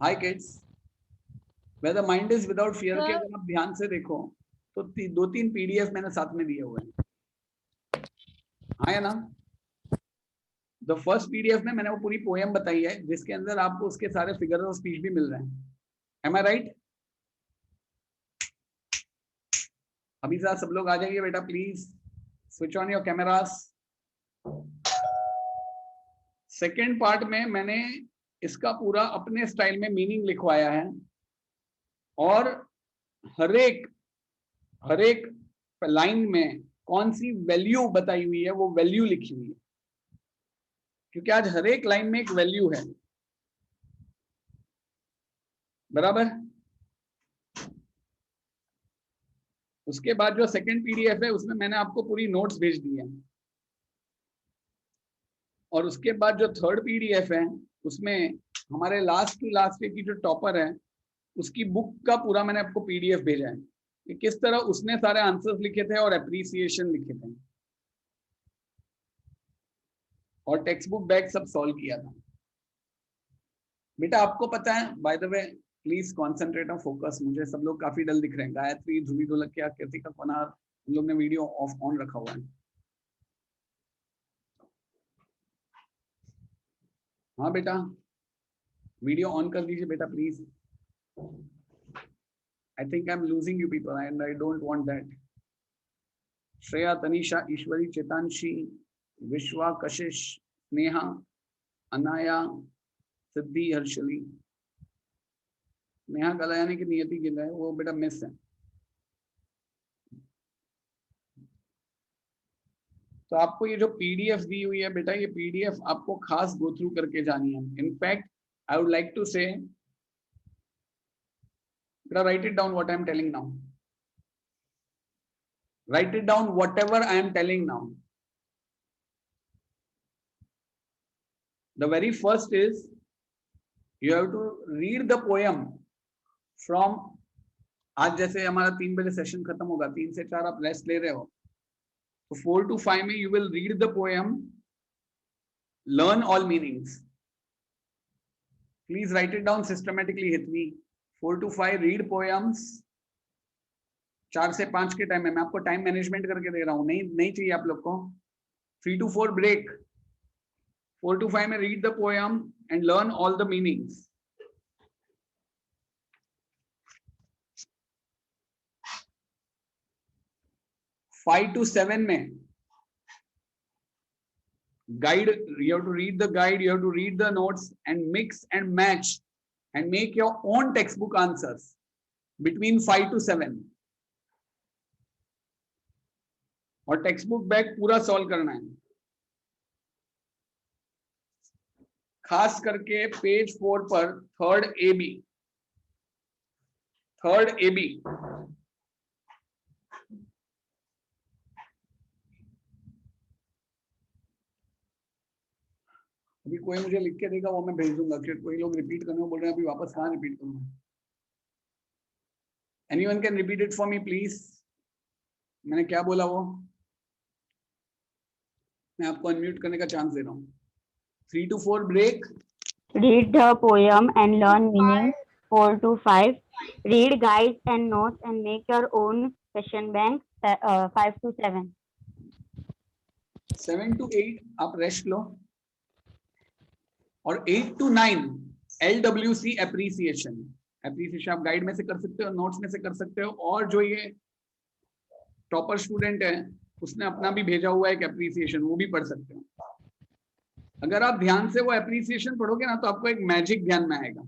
Hi kids, where the mind is without fear के sir अगर आप ध्यान से देखो तो 2-3 पीडीएफ मैंने साथ में दिए हुए हैं। हाँ या ना? द फर्स्ट पीडीएफ में मैंने वो पूरी पोएम बताई है जिसके अंदर आपको उसके सारे फिगर ऑफ स्पीच भी मिल रहे हैं। एम आई राइट? अभी साथ सब लोग आ जाइए बेटा please, switch on your cameras. Second part में मैंने इसका पूरा अपने स्टाइल में मीनिंग लिखवाया है और हरेक हरेक लाइन में कौन सी वैल्यू बताई हुई है वो वैल्यू लिखी हुई है, क्योंकि आज हरेक लाइन में एक वैल्यू है। बराबर? उसके बाद जो सेकंड पीडीएफ है उसमें मैंने आपको पूरी नोट्स भेज दी है, और उसके बाद जो थर्ड पीडीएफ है उसमें हमारे लास्ट टू लास्ट की जो टॉपर है उसकी बुक का पूरा मैंने आपको पीडीएफ भेजा है कि किस तरह उसने सारे आंसर्स लिखे थे और अप्रिसिएशन लिखे थे और टेक्स्ट बुक बैग सब सॉल्व किया था। बेटा आपको पता है, by the way please concentrate और फोकस, मुझे सब लोग काफी डल दिख रहे हैं। गायत्री, ध्रुवी ढोलकिया, कृतिका कोनार, उन लोग ने वीडियो ऑफ ऑन रखा हुआ है। हाँ बेटा, वीडियो ऑन कर दीजिए बेटा please. I think I am losing you people and I don't want that. Shreya, Tanisha, Ishwari, Chetanshi, Vishwa, Kashish, Sneha, Anaya, सिद्धि, हर्षली। नेहा कलायानी की नियति गिल है, वो बेटा मिस है। तो आपको ये जो पीडीएफ दी हुई है बेटा, ये पीडीएफ आपको खास गो थ्रू करके जानी है। In fact I would like to say बेटा, write it down what I am telling now, write it down whatever I am telling now. The very first is you have to read the poem from, आज जैसे हमारा 3 बजे session खत्म होगा, 3 से 4 आप rest ले रहे हो, तो 4 to 5 में you will read the poem, learn all meanings. Please write it down systematically, Hitvi. 4 to 5 read poems. 4 से 5 के टाइम में मैं आपको टाइम मैनेजमेंट करके दे रहा हूं, नहीं चाहिए आप लोग को। 3 to 4 ब्रेक, 4 to 5 में read the poem and learn all the meanings. 5 to 7 में guide, you have to read the guide, you have to read the notes and mix and match and make your own textbook answers between 5 to 7, और text book bag पूरा solve करना है। खास करके page 4 पर third A B अभी कोई मुझे लिख के देगा वो मैं भेज दूंगा, क्योंकि कोई लोग रिपीट करने को बोल रहे हैं, अभी वापस कहाँ रिपीट करूंगा। Anyone can repeat it for me please. मैंने क्या बोला वो मैं आपको अनम्यूट करने का चांस दे रहा हूँ। 3 to 4 break. Read the poem and learn meaning. 4 to 5. Read guides and notes and make your own question bank. 5 to 7. 7 to 8 आप रेस्ट लो, और 8 to 9 LWC एप्रिसिएशन। एप्रिसिएशन आप गाइड में से कर सकते हो, नोट्स में से कर सकते हो, और जो ये टॉपर स्टूडेंट है उसने अपना भी भेजा हुआ है एक एप्रिसिएशन, वो भी पढ़ सकते हो। अगर आप ध्यान से वो एप्रिसिएशन पढ़ोगे ना तो आपको एक मैजिक ध्यान में आएगा।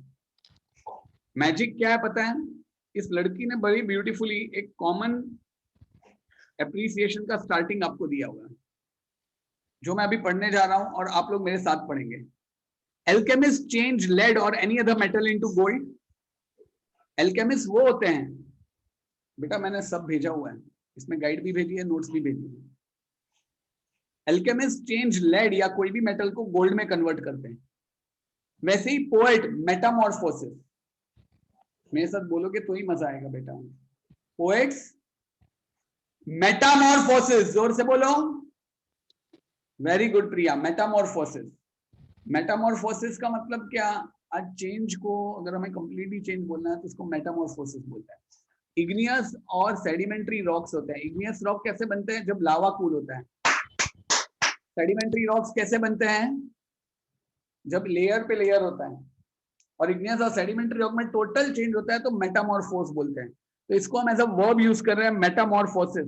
मैजिक क्या है पता है? इस लड़की ने बड़ी ब्यूटीफुली एक कॉमन एप्रिसिएशन का स्टार्टिंग आपको दिया हुआ है, जो मैं अभी पढ़ने जा रहा हूं और आप लोग मेरे साथ पढ़ेंगे। एल्केमिस्ट चेंज लेड और any other metal into gold. Alchemist वो होते हैं बेटा, मैंने सब भेजा हुआ है, इसमें गाइड भी भेजी है, नोट्स भी भेजी है। एल्केमिस्ट चेंज लेड या कोई भी मेटल को गोल्ड में कन्वर्ट करते हैं। वैसे ही पोएट मेटामॉर्फोसिस, मेरे साथ बोलोगे तो ही मजा आएगा बेटा। पोएट्स मेटामॉर्फोसिस, जोर से बोलो। वेरी गुड प्रिया, मेटामॉर्फोसिस। मेटामॉर्फोसिस का मतलब क्या? आज चेंज को अगर हमें कंप्लीटली चेंज बोलना है तो उसको मेटामॉर्फोसिस बोलते हैं। इग्नियस और सेडिमेंट्री रॉक्स होते हैं। इग्नियस रॉक कैसे बनते हैं? जब लावा कूल होता है। सेडिमेंट्री रॉक्स कैसे बनते हैं? जब लेयर पे लेयर होता है। और इग्नियस और सेडिमेंट्री रॉक में टोटल चेंज होता है तो मेटामॉर्फोस बोलते हैं। तो इसको हम एज अ वर्ब यूज कर रहे हैं, metamorphosis.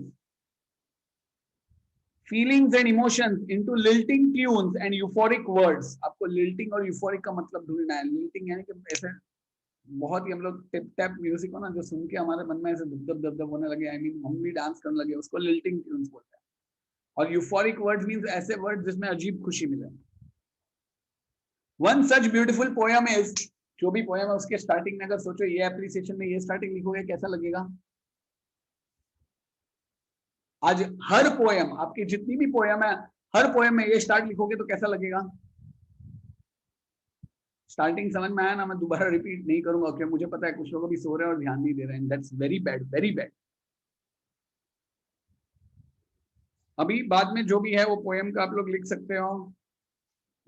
Feelings and emotions into lilting tunes and euphoric words. आपको लिल्टिंग और यूफोरिक का मतलब ढूंढना है। लिल्टिंग यानी कि ऐसे बहुत ही हम लोग टिप टैप म्यूजिक हो ना, जो सुन के हमारे मन में ऐसे धुक धक होने लगे, आई मीन हम भी डांस करने लगे, उसको लिल्टिंग ट्यून्स बोलते हैं। और यूफोरिक वर्ड्स मींस ऐसे वर्ड्स जिसमें अजीब खुशी मिले। One such beautiful poem is, जो भी पोयम है उसके स्टार्टिंग में अगर सोचो ये एप्रिसिएशन में ये स्टार्टिंग लिखोगे कैसा लगेगा? आज हर पोयम, आपकी जितनी भी पोयम है, हर पोयम में ये स्टार्ट लिखोगे तो कैसा लगेगा? स्टार्टिंग समझ में आया ना? मैं दोबारा रिपीट नहीं करूंगा क्योंकि मुझे पता है कुछ लोग अभी सो रहे हैं और ध्यान नहीं दे रहे हैं। That's very bad, very bad. अभी बाद में जो भी है वो पोयम का आप लोग लिख सकते हो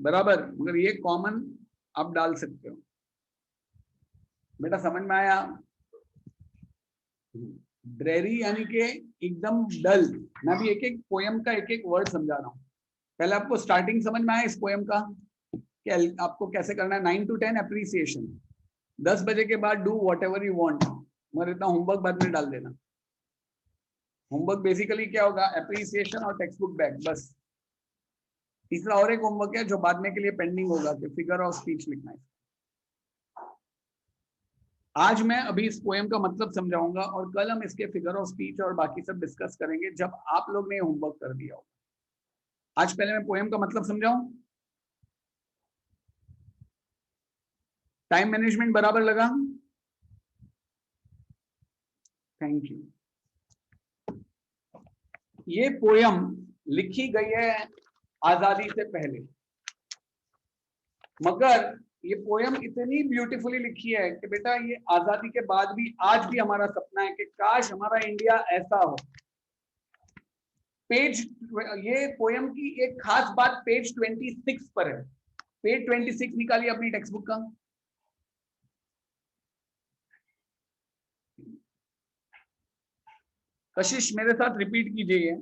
बराबर, मगर ये कॉमन आप डाल सकते हो। बेटा समझ में आया? ड्रेरी यानी कि एकदम डल। मैं भी एक एक पोयम का एक एक वर्ड समझा रहा हूं। पहले आपको स्टार्टिंग समझ में आया इस पोयम का कि आपको कैसे करना है? 9 to 10 एप्रिसिएशन। 10 बजे के बाद do what ever you want, मगर इतना होमवर्क बाद में डाल देना। होमवर्क बेसिकली क्या होगा? एप्रिसिएशन और टेक्स्ट बुक बैक, बस। तीसरा और एक होमवर्क है जो बाद में के लिए पेंडिंग होगा कि फिगर ऑफ स्पीच लिखना है। आज मैं अभी इस पोएम का मतलब समझाऊंगा और कल हम इसके फिगर ऑफ स्पीच और बाकी सब डिस्कस करेंगे जब आप लोग ने होमवर्क कर दिया हो। आज पहले मैं पोएम का मतलब समझाऊं। टाइम मैनेजमेंट बराबर लगा? Thank you. ये पोयम लिखी गई है आजादी से पहले, मगर ये पोयम इतनी ब्यूटीफुली लिखी है कि बेटा ये आजादी के बाद भी आज भी हमारा सपना है कि काश हमारा इंडिया ऐसा हो। पेज, ये पोयम की एक खास बात पेज 26 पर है। पेज 26 निकालिए अपनी टेक्स्ट बुक का। कशिश मेरे साथ रिपीट कीजिए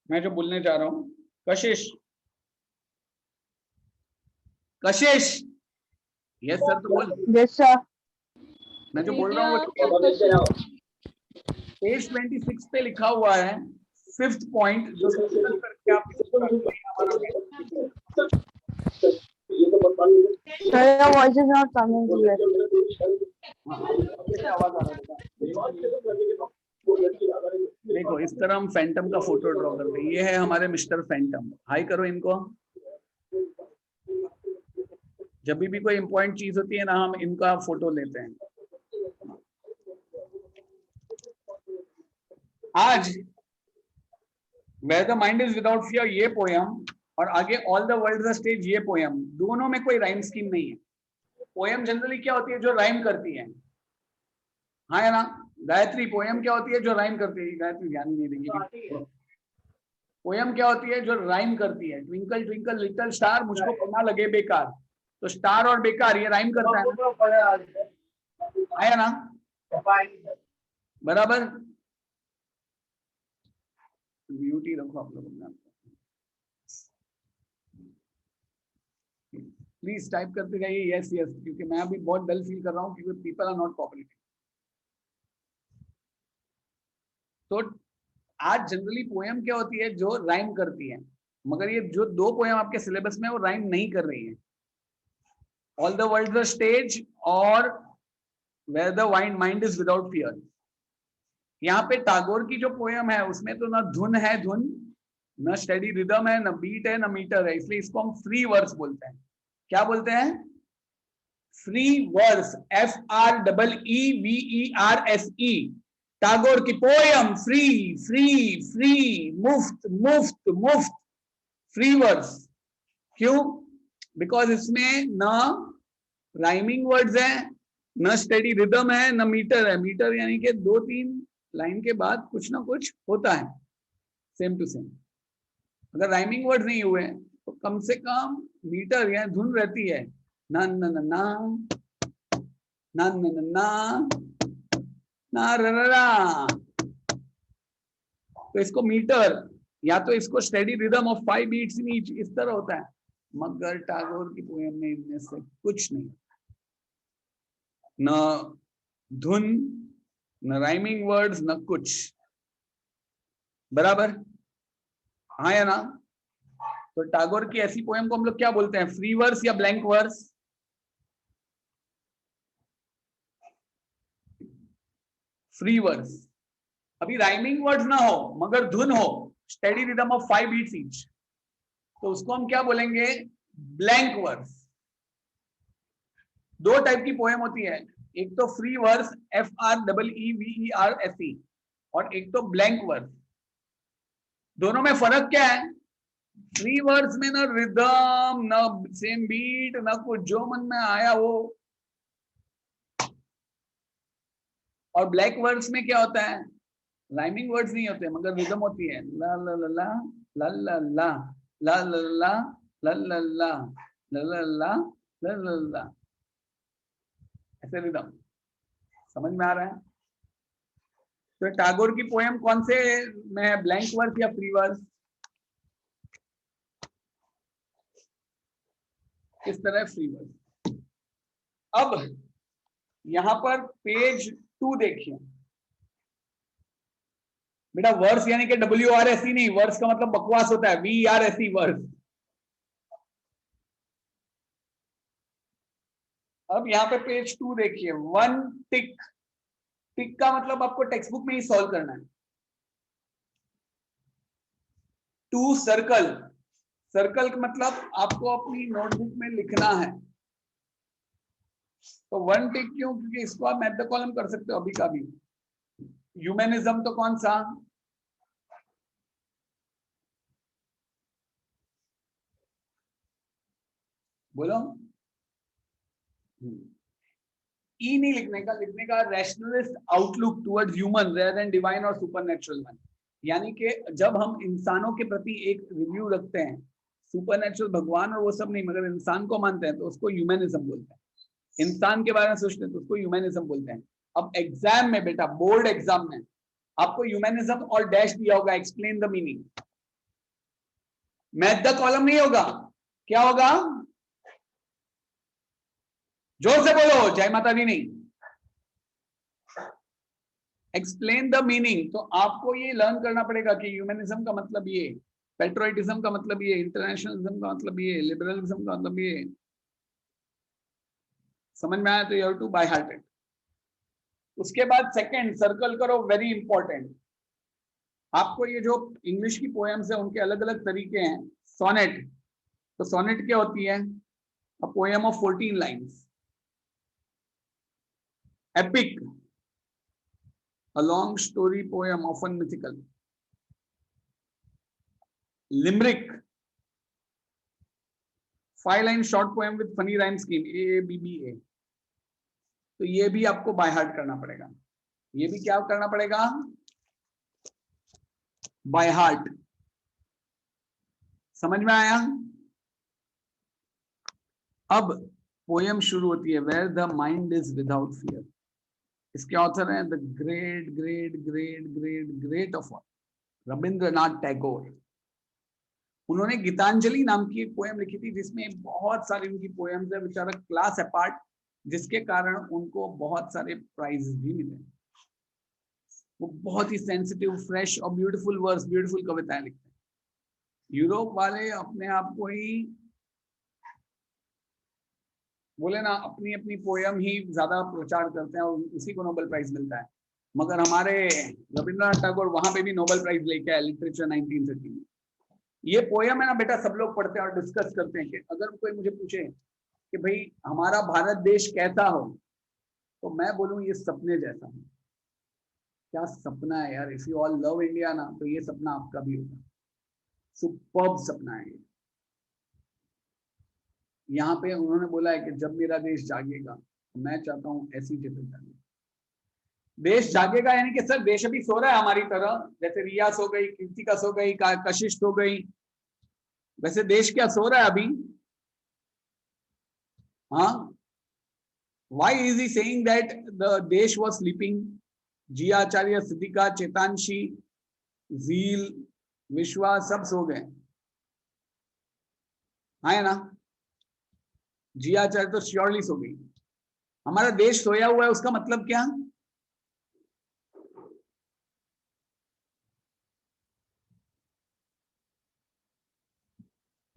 मैं जो बोलने जा रहा हूं। कशिश, कशिश, यस सर। तो बोल। Yes sir. मैं जो बोल रहा हूँ वो पेज 26 पे लिखा हुआ है 5th पॉइंट, जो करके आप Your voice is not coming clear. देखो इस तरह हम फैंटम का फोटो ड्रॉ करते हैं। ये है हमारे मिस्टर फैंटम। हाई करो इनको। जब भी कोई इंपॉर्टेंट चीज होती है ना, हम इनका फोटो लेते हैं। आज Where the mind is without fear ये पोयम और आगे all the world the stage ये पोयम, दोनों में कोई राइम स्कीम नहीं है। पोयम जनरली क्या होती है? जो राइम करती है। हाँ है ना? गायत्री पोयम क्या होती है? जो राइम करती है। गायत्री ध्यान नहीं देगी। पोयम क्या होती है? जो राइम करती है। ट्विंकल ट्विंकल लिटिल स्टार मुझको पढ़ना लगे बेकार, तो स्टार और बेकार ये राइम करता है ना? बराबर। ब्यूटी रखो आप लोगों ने। प्लीज टाइप करते जाइए यस यस, क्योंकि मैं अभी बहुत डल फील कर रहा हूँ क्योंकि पीपल आर नॉट कोऑपरेटिंग। तो आज जनरली पोयम क्या होती है? जो राइम करती है, मगर ये जो दो पोयम आपके सिलेबस में वो राइम नहीं कर रही है। All the world the stage और where the mind is without fear. यहाँ पे टैगोर की जो पोयम है उसमें तो ना धुन है, धुन न स्टेडी रिदम है, न बीट है, न मीटर है, इसलिए इसको हम फ्री वर्स बोलते हैं। क्या बोलते हैं? Free verse. FREEVERSE। टैगोर की पोयम फ्री फ्री फ्री, मुफ्त मुफ्त मुफ्त, फ्री वर्स। क्यों? बिकॉज इसमें न राइमिंग वर्ड्स है, न स्टेडी रिदम है, न मीटर है। मीटर यानी कि 2-3 लाइन के बाद कुछ ना कुछ होता है सेम टू सेम। अगर राइमिंग वर्ड नहीं हुए तो कम से कम मीटर या धुन रहती है। ना ना ना ना ना ना ना ना ना रा रा रा। तो इसको मीटर या तो इसको steady rhythm of 5 beats in each इस तरह होता है, मगर टैगोर की पोएम में इनमें से कुछ नहीं, न धुन, न राइमिंग वर्ड्स, न कुछ। बराबर, हाँ या ना? तो टैगोर की ऐसी पोएम को हम लोग क्या बोलते हैं, फ्री वर्स या ब्लैंक वर्स? Free verse. अभी राइमिंग वर्ड्स ना हो मगर धुन हो, steady rhythm of 5 beats each, तो उसको हम क्या बोलेंगे, ब्लैंक वर्स। दो टाइप की पोएम होती है, एक तो फ्री वर्स FREEVERSE और एक तो ब्लैंक वर्स। दोनों में फर्क क्या है? फ्री वर्स में ना रिदम, ना सेम बीट, ना कुछ, जो मन में आया वो। और ब्लैक वर्ड्स में क्या होता है, राइमिंग वर्ड्स नहीं होते मगर रिदम होती है, ला ला ला ला ला ला ला ला ला ला ला ला ला ला ला ला ला ला, ऐसे रिदम। समझ में आ रहा है? तो टैगोर की पोएम कौन से में है, ब्लैंक वर्स या फ्री वर्स? किस तरह फ्री वर्स। अब यहां पर पेज 2 देखिए बेटा, वर्स यानी कि WRSE नहीं, वर्स का मतलब बकवास होता है, VRSE वर्स। अब यहाँ पे पेज 2 देखिए, 1 टिक। टिक का मतलब आपको टेक्स्ट बुक में ही सॉल्व करना है। 2 सर्कल, सर्कल का मतलब आपको अपनी नोटबुक में लिखना है। तो 1 टिक क्यों? क्योंकि इसको आप मैथ द कॉलम कर सकते हो अभी का भी। ह्यूमनिज्म तो कौन सा, बोलो? ई नहीं लिखने का, लिखने का rationalist outlook towards human rather than divine और सुपरनैचुरल वन। यानी कि जब हम इंसानों के प्रति एक रिव्यू रखते हैं, सुपरनैचुरल भगवान और वो सब नहीं, मगर इंसान को मानते हैं, तो उसको ह्यूमनिज्म बोलते हैं। इंसान के बारे में सोचते हैं तो उसको ह्यूमनिज्म बोलते हैं। अब एग्जाम में बेटा, बोर्ड एग्जाम में आपको ह्यूमनिज्म और डैश दिया होगा, explain the meaning. Math the column नहीं होगा, क्या होगा? जोर से बोलो, जय माता दी नहीं। Explain the meaning. तो आपको ये लर्न करना पड़ेगा कि ह्यूमनिज्म का मतलब ये, पेट्रोइटिज्म का मतलब ये, इंटरनेशनलिज्म का मतलब ये, लिबरलिज्म का मतलब ये। समझ में आया? तो you have to by heart it. उसके बाद सेकंड सर्कल करो, वेरी इंपॉर्टेंट। आपको ये जो इंग्लिश की पोएम्स है उनके अलग अलग तरीके हैं। सोनेट, तो सोनेट क्या होती है? A poem of 14 lines. Epic, a long story poem often mythical. Limerick, 5-line short poem with funny rhyme scheme, AABBA। तो ये भी आपको बाय हार्ट करना पड़ेगा। ये भी क्या करना पड़ेगा? By heart. समझ में आया? अब पोएम शुरू होती है, where the mind is without fear. इसके ऑथर हैं the great great great great great of all, Rabindranath Tagore. उन्होंने गीतांजलि नाम की एक पोएम लिखी थी जिसमें बहुत सारी उनकी पोएम्स है, बेचारा क्लास अपार्ट, जिसके कारण उनको बहुत सारे प्राइजेस भी मिले। वो बहुत ही सेंसिटिव, फ्रेश और ब्यूटीफुल वर्स, ब्यूटीफुल कविताएं लिखते हैं। यूरोप वाले अपने आप को ही बोले ना, अपनी अपनी पोएम ही ज्यादा प्रचार करते हैं और उसी को नोबेल प्राइज मिलता है। मगर हमारे रविंद्रनाथ टैगोर वहां पे भी नोबेल प्राइज लेके आए, लिटरेचर 1930 में। ये पोएम है ना बेटा, सब लोग पढ़ते हैं और डिस्कस करते हैं कि अगर कोई मुझे पूछे कि भाई हमारा भारत देश कैसा हो, तो मैं बोलूं ये सपने जैसा हो। क्या सपना है यार, if you all love India ना, तो ये सपना आपका भी होगा। सुपर्ब सपना है ये। यहाँ पे उन्होंने बोला है कि जब मेरा देश जागेगा, तो मैं चाहता हूँ ऐसी जगह जागे। देश जागेगा यानी कि सर देश अभी सो रहा है हमारी तरह, जैसे रिया सो गई, कीर्तिका सो गई, कशिश सो गई, वैसे देश क्या सो रहा है अभी? हाँ, why is he saying that the देश was sleeping? जिया आचार्य, सिद्धिका, चेतांशी, झील, विश्वा सब सो गए, है ना? जिया आचार्य तो श्योरली सो गई। हमारा देश सोया हुआ है, उसका मतलब क्या?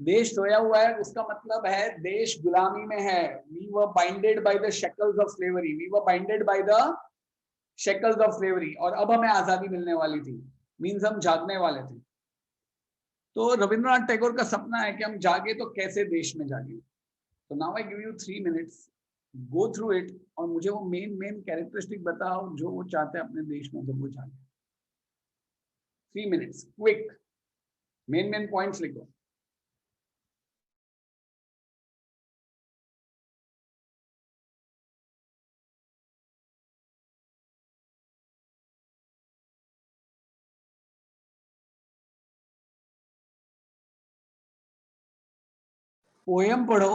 देश सोया हुआ है उसका मतलब है देश गुलामी में है। We were binded by the shackles of slavery. We were binded by the shackles of slavery. और अब हमें आजादी मिलने वाली थी, मीन्स हम जागने वाले थे। तो रविंद्रनाथ टैगोर का सपना है कि हम जागे तो कैसे देश में जागे। तो now I give you 3 minutes, go through it, और मुझे वो मेन कैरेक्टरिस्टिक बताओ जो वो चाहते हैं अपने देश में जब वो जागे। 3 minutes, क्विक, मेन पॉइंट्स लिखो। पोएम पढ़ो,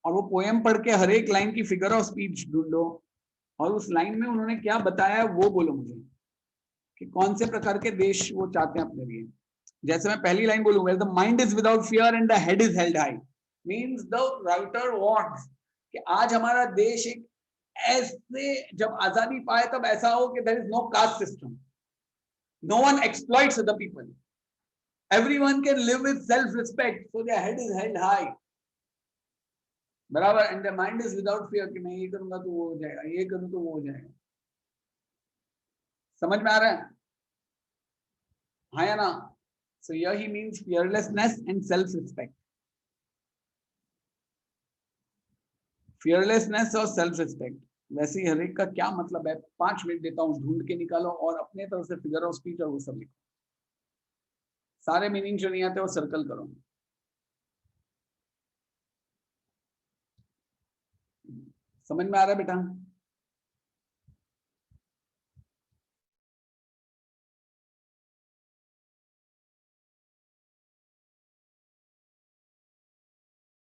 और वो पोएम पढ़ के हर एक लाइन की फिगर ऑफ स्पीच ढूंढो, और उस लाइन में उन्होंने क्या बताया वो बोलो मुझे, कि कौन से प्रकार के देश वो चाहते हैं अपने लिए। जैसे मैं पहली लाइन बोलूंगा, the mind is without fear and the head is held high, means the writer wants कि आज हमारा देश एक ऐसे, जब आजादी पाए तब ऐसा हो कि there is no caste system, no one exploits the people, everyone can live with self respect, so their head is held high, बराबर, and the mind is without fear कि मैं ये करूंगा तो वो हो जाएगा, ये करूं तो वो हो जाएगा। समझ में आ रहा है? हाँ या ना? So here he means fearlessness and self respect. Fearlessness और सेल्फ रिस्पेक्ट, वैसे ही हर एक का क्या मतलब है 5 मिनट देता हूं, ढूंढ के निकालो और अपने तरफ से फिगर ऑफ स्पीच और वो सब लिखो। सारे मीनिंग जो नहीं आते वो सर्कल करो। समझ में आ रहा है बेटा?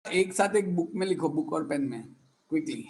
एक साथ एक बुक में लिखो, बुक और पेन में, क्विकली।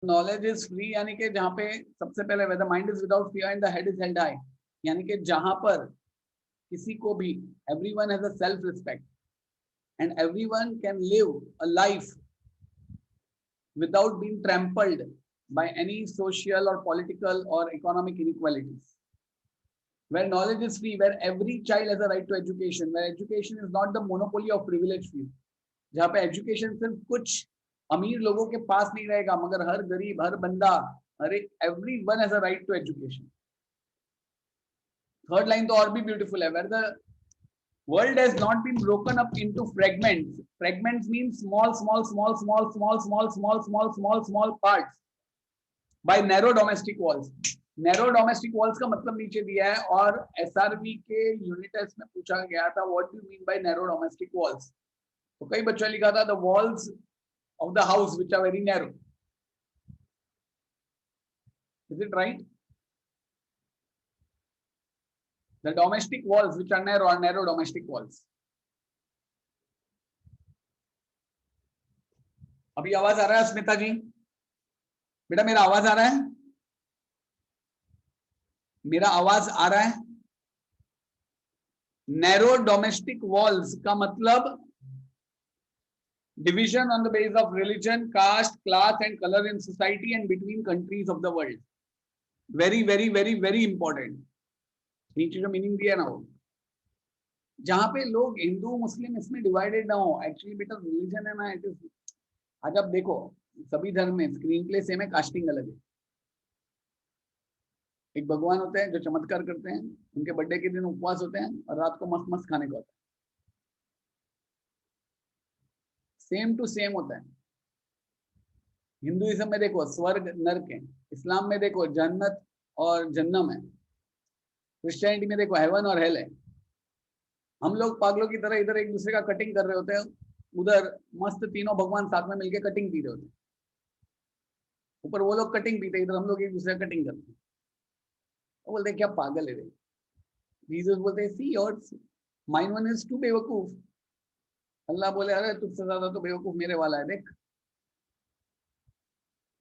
नॉलेज इज फ्री, यानी कि जहां पे सबसे पहले the mind is without fear and the head is held high, यानी कि जहां पर किसी को भी, everyone has a self respect and everyone can live a life without being trampled by any social or political or economic inequalities, where knowledge is free, where every child has a right to education, where education is not the monopoly of privileged few, जहाँ पे education सिर्फ कुछ अमीर लोगों के पास नहीं रहेगा, मगर हर गरीब, हर बंदा, हर एक, everyone has a right to education. Third line तो और भी ब्यूटीफुल है, where the world has not been broken up into fragments. Fragments means small parts by narrow domestic walls. Narrow domestic walls का मतलब नीचे दिया है, और SRB के यूनिट टेस्ट में पूछा गया था what do you mean by narrow domestic walls? तो कई बच्चों ने लिखा था the walls of the house which are very narrow. Is it right? The domestic walls which are narrow are narrow domestic walls. अभी आवाज आ रहा है स्मिता जी? बेटा मेरा आवाज आ रहा है? मेरा आवाज आ रहा है? नैरो डोमेस्टिक वॉल्स का मतलब division on the basis of religion, caste, class and color in society and between countries of the world. Very important. नीचे जो मीनिंग दिया ना वो, जहाँ पे लोग हिंदू मुस्लिम इसमें डिवाइडेड ना हो। एक्चुअली बेटा रिलीजन है ना, इट इज, आज आप देखो सभी धर्म में स्क्रीन प्ले सेम है, कास्टिंग अलग है। एक भगवान होते हैं जो चमत्कार करते हैं, उनके बर्थडे के दिन उपवास होते हैं और रात को मस्त मस्त खाने का होता है। सेम टू सेम होता है। हिंदुइज्म में देखो स्वर्ग नरक है, इस्लाम में देखो जन्नत और जन्नम है, क्रिश्चियनिटी में देखो हेवन और हेल है। हम लोग पागलों की तरह इधर एक दूसरे का कटिंग कर रहे होते हैं, उधर मस्त तीनों भगवान साथ में मिलके कटिंग पी रहे होते हैं। ऊपर वो लोग कटिंग पीते, इधर हम लोग एक दूसरे का कटिंग करते हैं। वो बोलते हैं क्या पागल है रे। जीसस बोलते हैं see yours, mine one is too बेवकूफ। अल्लाह बोले अरे तुझसे ज्यादा तो बेवकूफ मेरे वाला है, देख।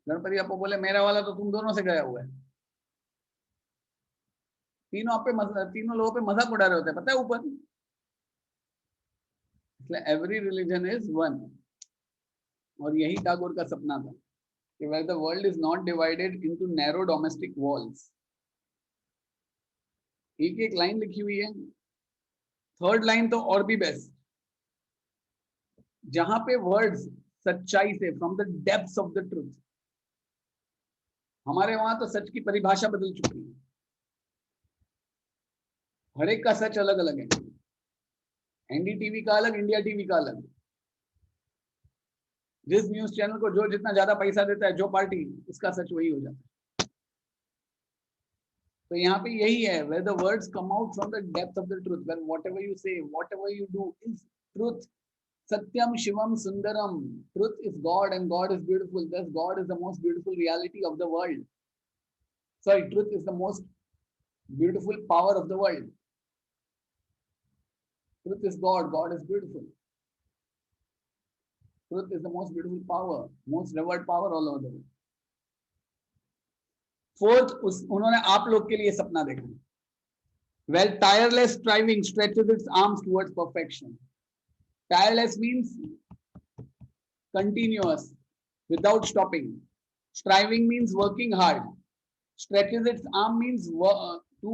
गणपति आपको बोले मेरा वाला तो तुम दोनों से गया हुआ है। तीनों आप पे तीनों लोगों पे मजाक उड़ा रहे होते हैं, पता है ऊपर। इसलिए एवरी रिलीजन इज वन। और यही टैगोर का सपना था कि where the world is not divided into narrow domestic walls। एक एक लाइन लिखी हुई है, थर्ड लाइन तो और भी बेस्ट, जहां पे वर्ड्स सच्चाई से, from the depths of the truth. हमारे वहां तो सच की परिभाषा बदल चुकी है, हर एक का सच अलग अलग है। एनडीटीवी का अलग, इंडिया टीवी का अलग। जिस न्यूज चैनल को जो जितना ज्यादा पैसा देता है, जो पार्टी, उसका सच वही हो जाता है। तो यहाँ पे यही है, where the words come out from the depth of the truth, where whatever you say, whatever you do is truth। Satyam Shivam Sundaram। Truth is God and God is beautiful. Thus, God is the most beautiful reality of the world. Sorry, truth is the most beautiful power of the world. Truth is God. God is beautiful. Truth is the most beautiful power, most revered power all over the world. Fourth, उन्होंने आप लोग के लिए सपना देखा। Well, tireless striving stretches its arms towards perfection. Tireless means continuous, without stopping. Striving means working hard. Stretches its arm means to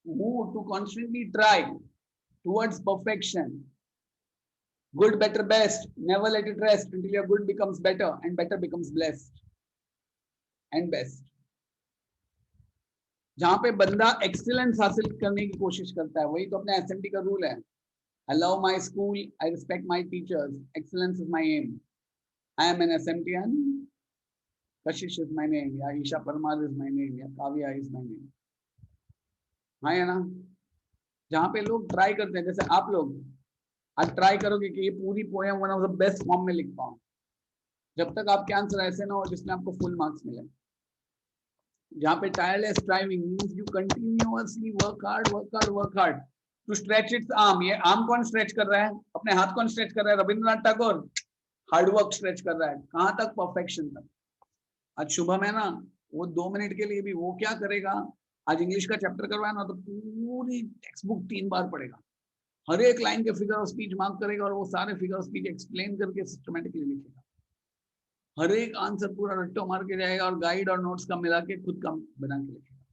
move, to constantly try towards perfection. Good, better, best. Never let it rest until your good becomes better and better becomes blessed and best. जहां पे बंदा excellence हासिल करने की कोशिश करता है, वही तो अपने एसएमटी का रूल है। I love my school, I respect my teachers, excellence is my aim. I am an SMTN, Kashish is my name, या Isha Parmar is my name, या काव्या is my name। हाँ है ना। जहाँ पे लोग ट्राई करते हैं, जैसे आप लोग आज ट्राई करोगे कि ये पूरी poem one of the best form में लिख पाऊं, जब तक आपके आंसर ऐसे ना हो जिसमें आपको फुल मार्क्स मिले। जहाँ पे tireless striving means you continuously work hard to stretch its arm. ये आर्म कौन स्ट्रेच कर रहा है? अपने हाथ कौन स्ट्रेच कर रहा है? रविंद्रनाथ टैगोर। हार्डवर्क स्ट्रेच कर रहा है, कहां तक? परफेक्शन तक। आज शुभम है ना, वो 2 मिनट के लिए भी वो क्या करेगा, आज इंग्लिश का चैप्टर करवाया ना, तो पूरी टेक्स्ट बुक 3 बार पढ़ेगा, हर एक लाइन के फिगर ऑफ स्पीच मार्क करेगा और वो सारे फिगर ऑफ स्पीच एक्सप्लेन करके सिस्टमेटिकली लिखेगा। हर एक आंसर पूरा रट्टो मार के जाएगा और गाइड और नोट्स का मिला के खुद का बना के लिखेगा।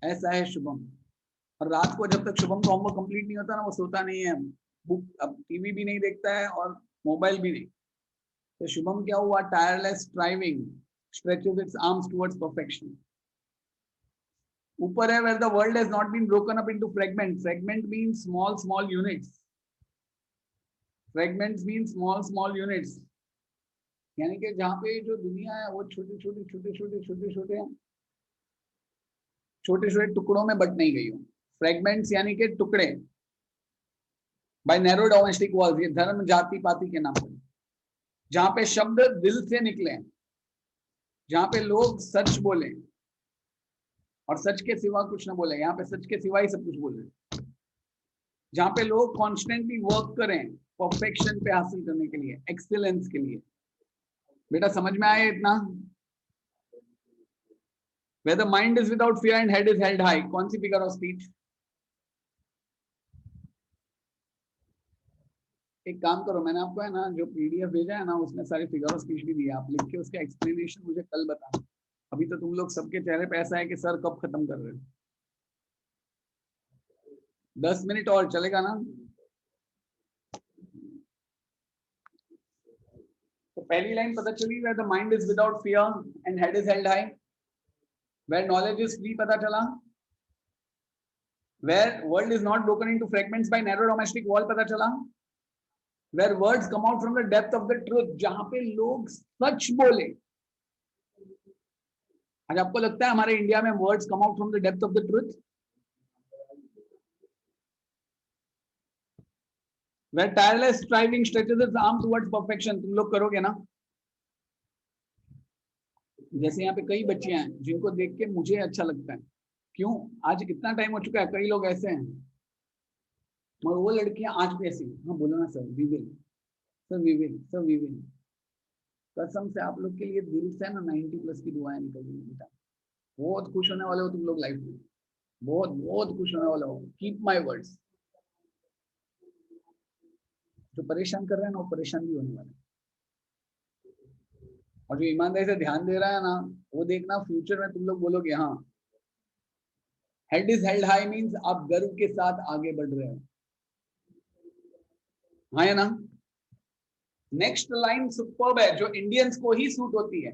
ऐसा है शुभम। और रात को जब तक शुभम का होमवर्क कंप्लीट नहीं होता ना, वो सोता नहीं है, बुक अब टीवी भी नहीं देखता है और मोबाइल भी नहीं। तो शुभम क्या हुआ? Tireless striving stretches it's arms towards perfection. ऊपर है where the world has not been broken up into fragments. Fragment means small units. Fragments means small units. यानी कि जहाँ पे जो दुनिया है वो छोटे टुकड़ों में बट नहीं गई हो। फ्रेगमेंट्स यानी कि टुकड़े। बाय नैरो डोमेस्टिक वॉल्स, ये धर्म जाति पाति के नाम पर। जहां पे शब्द दिल से निकले, जहां पे लोग सच बोले और सच के सिवा कुछ ना बोले, यहाँ पे सच के सिवा ही सब कुछ बोले। जहां पे लोग कॉन्स्टेंटली वर्क करें परफेक्शन पे हासिल करने के लिए, एक्सीलेंस के लिए। बेटा समझ में आया इतना? Where the mind is without fear and head is held high, कौन सी फिगर ऑफ स्पीच? एक काम करो, मैंने आपको है ना जो पीडीएफ भेजा है ना, उसमें सारी फिगर ऑफ स्पीच भी दी है, आप लिख के उसका एक्सप्लेनेशन मुझे कल बताना। अभी तो तुम लोग सबके चेहरे पे ऐसा है कि सर कब खत्म कर रहे हो। 10 मिनट और चलेगा ना? तो पहली लाइन पता चली, where the mind is without fear and head is held high, where knowledge is free पता चला, where world is not broken into fragments by narrow domestic wall पता चला, where words come out from the depth of the truth, जहां पे लोग सच बोले। आज आपको लगता है हमारे इंडिया में words come out from the depth of the truth? Where tireless striving stretches its arm towards perfection, तुम लोग करोगे ना? जैसे यहाँ पे कई बच्चे हैं जिनको देख के मुझे अच्छा लगता है। क्यों? आज इतना टाइम हो चुका है, कई लोग ऐसे हैं, मगर वो लड़कियां आज भी ऐसी। हाँ बोलो ना sir, we will, sir we will, sir we will. कसम से आप लोग के लिए दिल से ना 90+ की दुआएं निकल रही बेटा। बहुत खुश होने वाले हो तुम लोग लाइफ में, बहुत बहुत खुश होने वाले हो। Keep my words. जो परेशान कर रहे हैं ना, वो परेशान भी होने वाले, और जो ईमानदारी से ध्यान दे रहा है ना, वो देखना फ्यूचर में तुम लोग बोलोगे हाँ, head is held high means आप गर्व के साथ आगे बढ़ रहे हो। हाँ या ना? नेक्स्ट लाइन सुपर्ब है, जो इंडियंस को ही सूट होती है।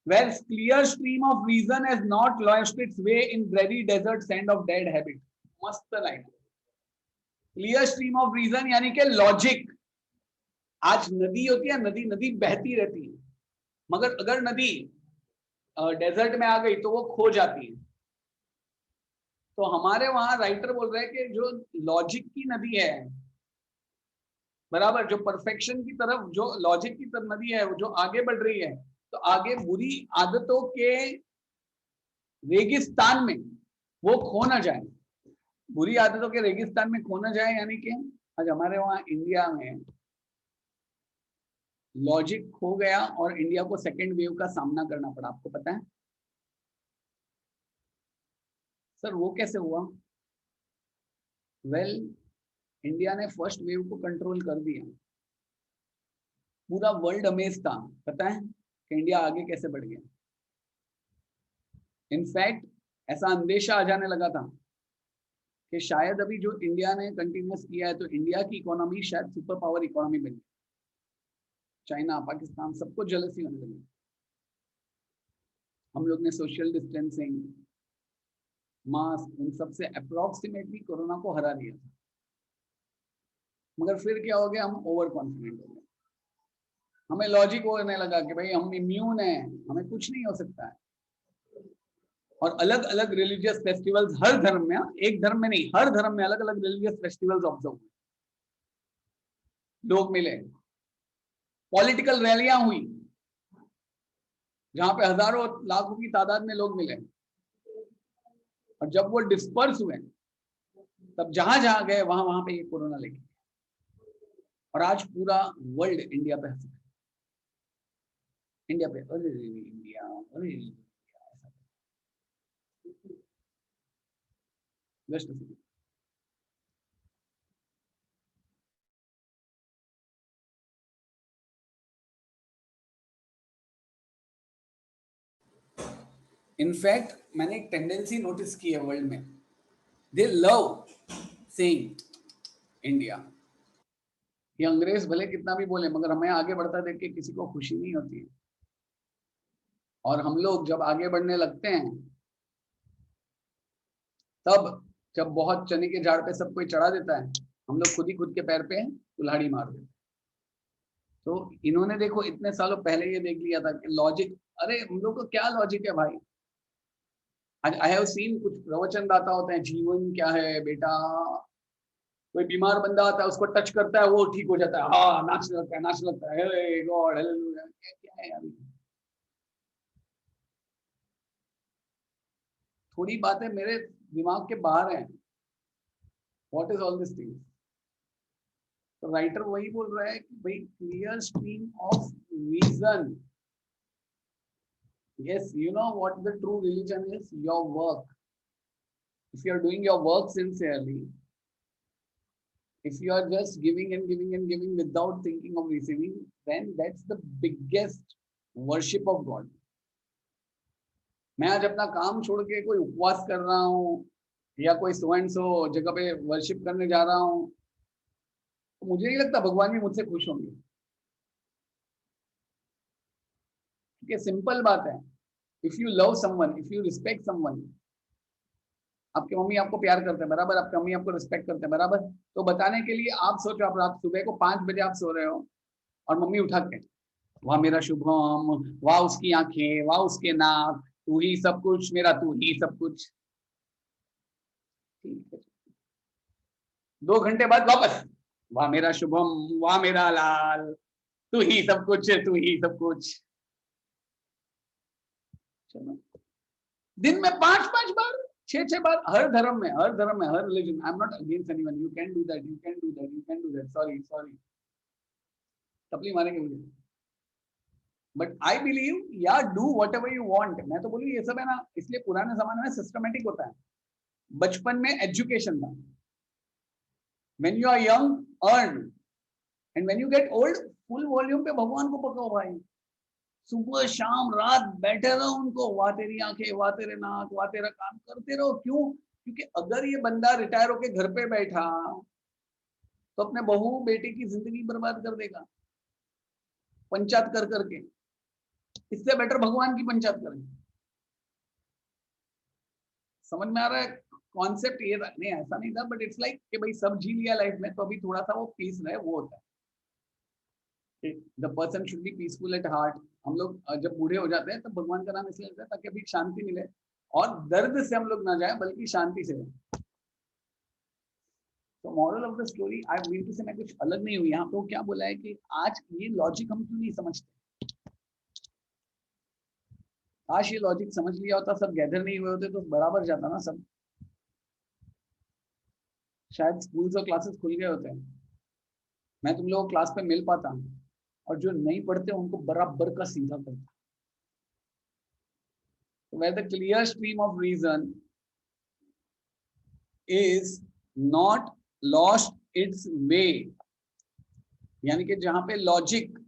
Where clear stream of reason has not lost its way in dreary desert sand of dead habit. मस्त line. Clear stream of reason यानी कि लॉजिक। आज नदी होती है, नदी नदी बहती रहती है, मगर अगर नदी डेजर्ट में आ गई तो वो खो जाती है। तो हमारे वहां राइटर बोल रहे हैं कि जो लॉजिक की नदी है, बराबर, जो परफेक्शन की तरफ, जो लॉजिक की तरफ नदी है, जो आगे बढ़ रही है, तो आगे बुरी आदतों के रेगिस्तान में वो खो ना जाए, बुरी आदतों के रेगिस्तान में खो ना जाए। यानी कि आज हमारे वहां इंडिया में लॉजिक खो गया और इंडिया को सेकेंड वेव का सामना करना पड़ा। आपको पता है सर वो कैसे हुआ? वेल, इंडिया ने फर्स्ट वेव को कंट्रोल कर दिया, पूरा वर्ल्ड अमेज था। पता है कि इंडिया आगे कैसे बढ़ गया? इनफैक्ट ऐसा अंदेशा आ जाने लगा था कि शायद अभी जो इंडिया ने कंटिन्यूस किया है, तो इंडिया की इकोनॉमी शायद सुपर पावर इकोनॉमी बन गई। चाइना, पाकिस्तान, सबको जेलसी होने लगी। हम लोग ने सोशल डिस्टेंसिंग, मास्क, उन सबसे अप्रोक्सीमेटली कोरोना को हरा दिया था। मगर फिर क्या हो गया? हम ओवर कॉन्फिडेंट हो गए, हमें लॉजिक होने लगा कि भाई हम इम्यून हैं, हमें कुछ नहीं हो सकता है। और अलग अलग रिलीजियस फेस्टिवल्स हर धर्म में, एक धर्म में नहीं, हर धर्म में अलग अलग रिलीजियस फेस्टिवल्स ऑब्जर्व हुए, लोग मिले, पॉलिटिकल रैलियां हुई जहां पे हजारों लाखों की तादाद में लोग मिले, और जब वो डिस्पर्स हुए तब जहां जहां गए वहां वहां पे ये कोरोना लेके, और आज पूरा वर्ल्ड इंडिया पे हंस, इंडिया पे, अरे इंडिया, अरे वेस्ट। इनफैक्ट मैंने एक टेंडेंसी नोटिस की है वर्ल्ड में, दे लव सेइंग इंडिया। ये अंग्रेज भले कितना भी बोले, मगर हमें आगे बढ़ता देख के किसी को खुशी नहीं होती है। और हम लोग जब आगे बढ़ने लगते हैं, तब जब बहुत चने के झाड़ पे सब कोई चढ़ा देता है, हम लोग खुद ही खुद के पैर पे कुल्हाड़ी मार देते। तो इन्होंने देखो इतने सालों पहले ये देख लिया था कि लॉजिक, अरे हम लोग को क्या लॉजिक है भाई। आई हैव सीन कुछ प्रवचनदाता होते हैं, जीवन क्या है बेटा, कोई बीमार बंदा आता है, उसको टच करता है, वो ठीक हो जाता है, हाँ नाचने लगता है, नाचने लगता है, हे गॉड हालेलुया। क्या है यार, थोड़ी बातें मेरे दिमाग के बाहर हैं। What is all this thing? तो राइटर वही बोल रहा है कि भाई clear stream of reason. Yes, you know what the true religion is? Your work. If you are doing your work sincerely, if you are just giving and giving and giving without thinking of receiving, then that's the biggest worship of God. मैं आज अपना काम छोड़ के कोई उपवास कर रहा हूँ या कोई सो एंड सो जगह पे वर्शिप करने जा रहा हूँ, तो मुझे नहीं लगता भगवान भी मुझसे खुश होंगे। ठीक है, सिंपल बात है। If you love someone, if you respect someone, आपकी मम्मी आपको प्यार करते हैं बराबर, आपकी मम्मी आपको रिस्पेक्ट करते हैं बराबर, तो बताने के लिए आप सोचो, आप रात सुबह को 5 बजे आप सो रहे हो और मम्मी उठा के, वाह मेरा शुभम, वाह उसकी आंखें, वाह उसके नाक, तू ही सब कुछ मेरा, तू ही सब कुछ। ठीक है, 2 घंटे बाद वापस, वाह मेरा शुभम, वाह मेरा लाल, तू ही सब कुछ, तू ही सब कुछ। चलो, दिन में 5-5 बार, 6-6 बार, हर धर्म में, हर धर्म में, हर religion. I am not against anyone, you can do that, you can do that, you can do that, sorry sorry, टपली मारेंगे मुझे, but I believe ya do whatever you want. मैं तो बोलूँ ये सब है ना, इसलिए पुराने जमाने में सिस्टमेटिक होता है, बचपन में एजुकेशन था, when you are young earn, and when you get old full volume पे भगवान को पकाओ भाई, सुबह शाम रात बैठे रहो उनको, वाह तेरी आंखें, वाह तेरे नाक, वाह तेरा काम करते रहो। क्यों? क्योंकि अगर ये बंदा रिटायर होके घर पे बैठा तो अपने बहू बेटे की जिंदगी बर्बाद कर देगा पंचायत कर करके। इससे बेटर भगवान की पंचायत करें। समझ में आ रहा है कॉन्सेप्ट? ये नहीं, ऐसा नहीं था, बट इट्स लाइक कि भाई सब जी लिया लाइफ में, तो अभी थोड़ा सा वो पीस रहे, वो होता है। The person should be peaceful at heart. हम लोग जब बूढ़े हो जाते हैं तब भगवान का नाम इसलिए लेते हैं ताकि अभी शांति मिले, और दर्द से हम लोग ना जाए बल्कि शांति से जाए। तो moral of the story, I mean to say, मैं कुछ अलग नहीं हुई यहाँ पे। क्या बोला है कि आज ये लॉजिक हम क्यों नहीं समझते? काश ये लॉजिक समझ लिया होता, सब गैदर नहीं हुए होते तो बराबर जाता ना सब, शायद स्कूल्स और क्लासेस खुल गए होते हैं, मैं तुम लोगों को क्लास पे मिल पाता, और जो नहीं पढ़ते उनको बराबर का सीधा करता। So where the clear stream of reason is not lost its way, यानी कि जहां पे लॉजिक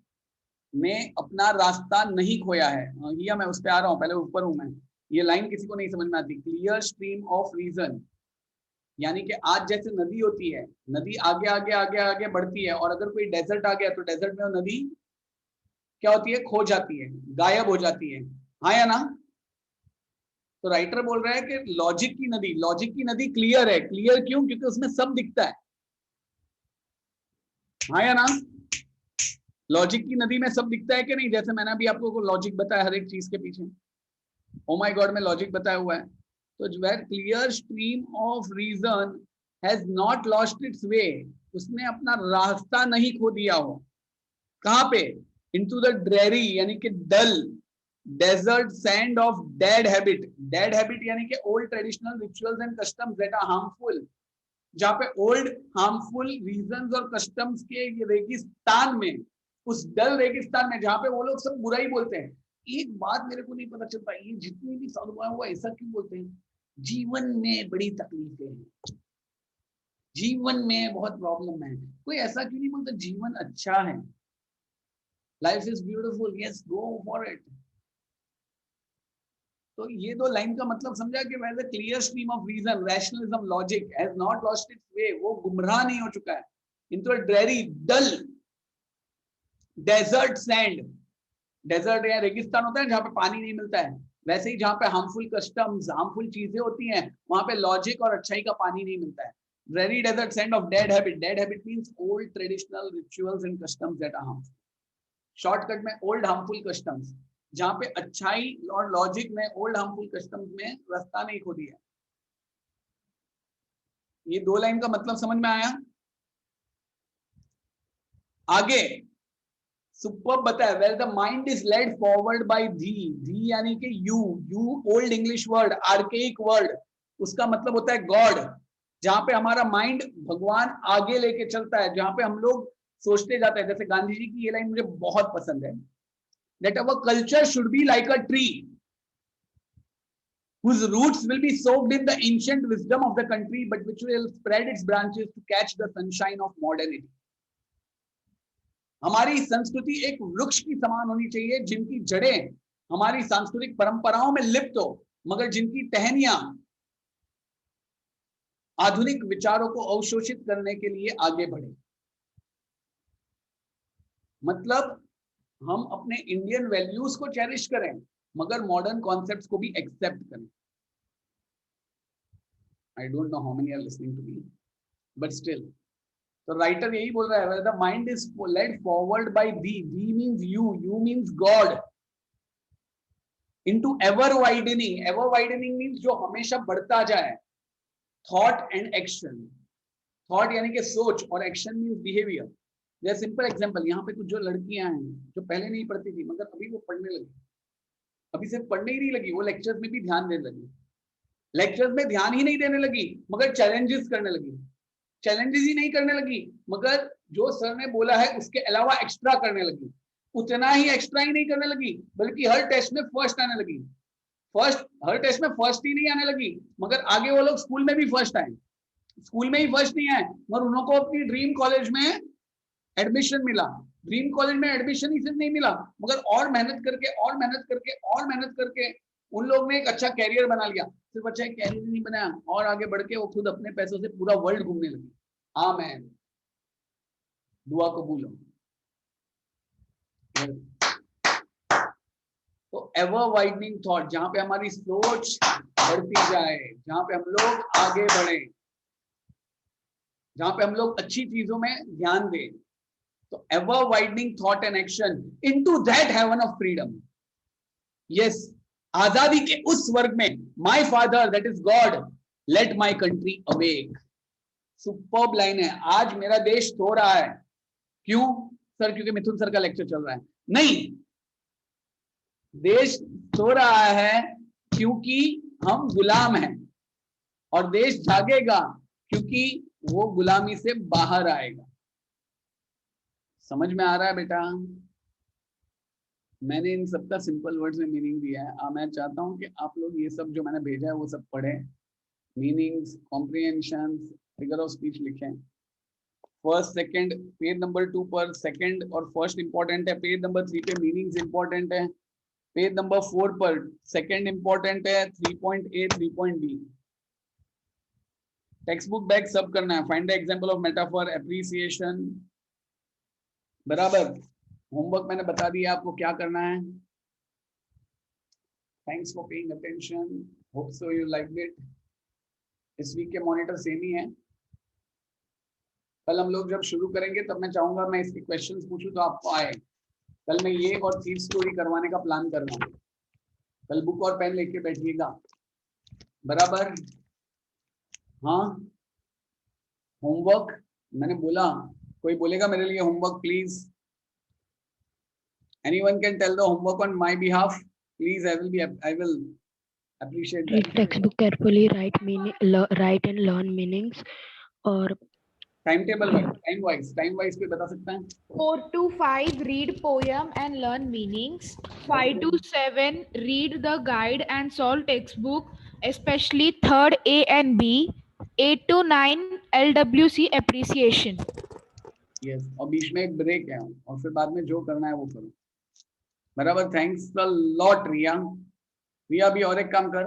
ने अपना रास्ता नहीं खोया है, या मैं उस पे आ रहा हूं, पहले ऊपर हूं मैं, ये लाइन किसी को नहीं समझ में आती। क्लियर स्ट्रीम ऑफ रीजन, यानी कि आज जैसे नदी होती है, नदी आगे आगे आगे आगे बढ़ती है, और अगर कोई डेजर्ट आ गया तो डेजर्ट में वो नदी क्या होती है? खो जाती है, गायब हो जाती है, हाँ या ना? तो राइटर बोल रहा है कि लॉजिक की नदी, लॉजिक की नदी क्लियर है। क्लियर क्यों? क्योंकि उसमें सब दिखता है, हाँ या ना? लॉजिक की नदी में सब दिखता है कि नहीं? जैसे मैंने अभी आपको लॉजिक बताया हर एक चीज के पीछे, ओ माय गॉड में लॉजिक बताया हुआ है। तो where clear stream of reason has not lost its way, उसने अपना रास्ता नहीं खो दिया हो। कहां पे? इनटू द ड्रेरी, यानी कि dull desert sand of dead habit. Dead habit यानी कि old traditional rituals and customs that are harmful, जहां पे ओल्ड हार्मफुल रीजंस और कस्टम्स के ये रेगिस्तान में, उस डल रेगिस्तान में जहां पे वो लोग सब बुराई बोलते हैं। एक बात मेरे को नहीं पता चलता, ये जितनी भी साधुवाएं हुआ ऐसा क्यों बोलते हैं? जीवन में बड़ी तकलीफें हैं, जीवन में बहुत प्रॉब्लम है, कोई ऐसा क्यों नहीं बोलता जीवन अच्छा है, life is beautiful, yes go for it. तो ये दो लाइन का मतलब समझा कि where the clear stream of reason, rationalism, logic has not lost its way, वो गुमराह नहीं हो चुका है, into a dreary dull desert sand. Desert या रेगिस्तान होता है जहां पे पानी नहीं मिलता है, वैसे ही जहां पे हार्मफुल कस्टम्स, हार्मफुल चीजें होती हैं, वहां पे लॉजिक और अच्छाई का पानी नहीं मिलता है। Dreary desert sand of dead habit, dead habit means old traditional rituals and customs that are harmful. Shortcut में ओल्ड हार्मफुल कस्टम्स, जहां पे अच्छाई और लॉजिक में ओल्ड हार्मफुल कस्टम्स में रास्ता नहीं खो दिया। ये दो लाइन का मतलब समझ में आया? आगे सुपर बताया, where the mind is led forward by thee, thee यानी कि you old English word, archaic word, उसका मतलब होता है गॉड। जहां पे हमारा माइंड भगवान आगे लेके चलता है, जहां पे हम लोग सोचते जाते हैं। जैसे गांधी जी की ये लाइन मुझे बहुत पसंद है, that our culture should be like a tree whose roots will be soaked in the ancient wisdom of the country, but which will spread its branches to catch the sunshine of modernity. हमारी संस्कृति एक वृक्ष की समान होनी चाहिए, जिनकी जड़ें हमारी सांस्कृतिक परंपराओं में लिप्त हो, मगर जिनकी टहनियां आधुनिक विचारों को अवशोषित करने के लिए आगे बढ़े। मतलब हम अपने इंडियन वैल्यूज को चेरिश करें मगर मॉडर्न कॉन्सेप्ट्स को भी एक्सेप्ट करें। I don't know how many are listening to me, but still. तो राइटर यही बोल रहा है, the mind is led forward by thee means you means God, into ever widening. Ever widening means जो हमेशा बढ़ता जाए। Thought and action. थॉट यानी कि सोच, और एक्शन मींस बिहेवियर। जैसे सिंपल एग्जांपल, यहाँ पे कुछ जो लड़कियां हैं जो पहले नहीं पढ़ती थी मगर अभी वो पढ़ने लगी, अभी सिर्फ पढ़ने ही नहीं लगी, वो लेक्चर्स में भी ध्यान देने लगी। लेक्चर्स में ध्यान ही नहीं देने लगी मगर चैलेंजेस करने लगी। चैलेंजेस ही नहीं करने लगी मगर जो सर ने बोला है उसके अलावा एक्स्ट्रा करने लगी। उतना ही एक्स्ट्रा ही नहीं करने लगी बल्कि हर टेस्ट में फर्स्ट आने लगी। हर टेस्ट में फर्स्ट ही नहीं आने लगी मगर आगे वो लोग स्कूल में भी फर्स्ट आए। स्कूल में ही फर्स्ट नहीं आए मगर उनको अपनी ड्रीम कॉलेज में एडमिशन मिला। ड्रीम कॉलेज में एडमिशन ही सिर्फ नहीं मिला मगर और मेहनत करके और मेहनत करके और मेहनत करके उन लोग ने एक अच्छा कैरियर बना लिया। सिर्फ अच्छा एक कैरियर नहीं बनाया और आगे बढ़ के वो खुद अपने पैसों से पूरा वर्ल्ड घूमने लगी। आमीन, दुआ कबूल हो। तो एवर वाइडनिंग थॉट, जहां पे हमारी सोच बढ़ती जाए, जहां पे हम लोग आगे बढ़े, जहां पे हम लोग अच्छी चीजों में ध्यान दें, तो ever widening thought and action into that heaven of freedom. Yes, आजादी के उस स्वर्ग में, my father that is God, let my country awake. Superb line है। आज मेरा देश सो रहा है। क्यों सर? क्योंकि मिथुन सर का लेक्चर चल रहा है? नहीं, देश सो रहा है क्योंकि हम गुलाम हैं, और देश जागेगा क्योंकि वो गुलामी से बाहर आएगा। समझ में आ रहा है बेटा? मैंने इन सबका सिंपल वर्ड्स में मीनिंग दिया है। मैं चाहता हूं कि आप लोग ये सब जो मैंने भेजा है वो सब पढ़ें, meanings, comprehension, figure of speech लिखें। फर्स्ट सेकंड पेज नंबर 2 पर सेकंड और फर्स्ट इंपॉर्टेंट है, पेज नंबर 3 पे मीनिंग्स इंपॉर्टेंट है, पेज नंबर 4 पर सेकंड इंपॉर्टेंट है, 3.A 3.B। Text book back सब करना है। Find the example of metaphor, appreciation, बराबर। होमवर्क मैंने बता दिया आपको क्या करना है। Thanks for paying attention, hope so you liked it. इस वीक के मॉनिटर सेम ही है। कल हम लोग जब शुरू करेंगे तब मैं चाहूंगा मैं इसके क्वेश्चंस पूछूं तो आपको आए। कल मैं ये और थीव स्टोरी करवाने का प्लान कर रहा हूँ। कल बुक और पेन लेके बैठिएगा, बराबर। हाँ, होमवर्क मैंने बोला, कोई बोलेगा मेरे लिए homework please? Anyone can tell the homework on my behalf, please? I will appreciate that. Read textbook carefully, write and learn meanings. और time table wise time wise पे बता सकता है? 4 to 5 read poem and learn meanings. 5 to 7 read the guide and solve textbook, especially third A and B. 8 to 9 LWC appreciation. Yes, और बीच में एक break है और फिर बाद में जो करना है वो करो, बराबर। थैंक्स अ लॉट रिया। रिया भी और एक काम कर,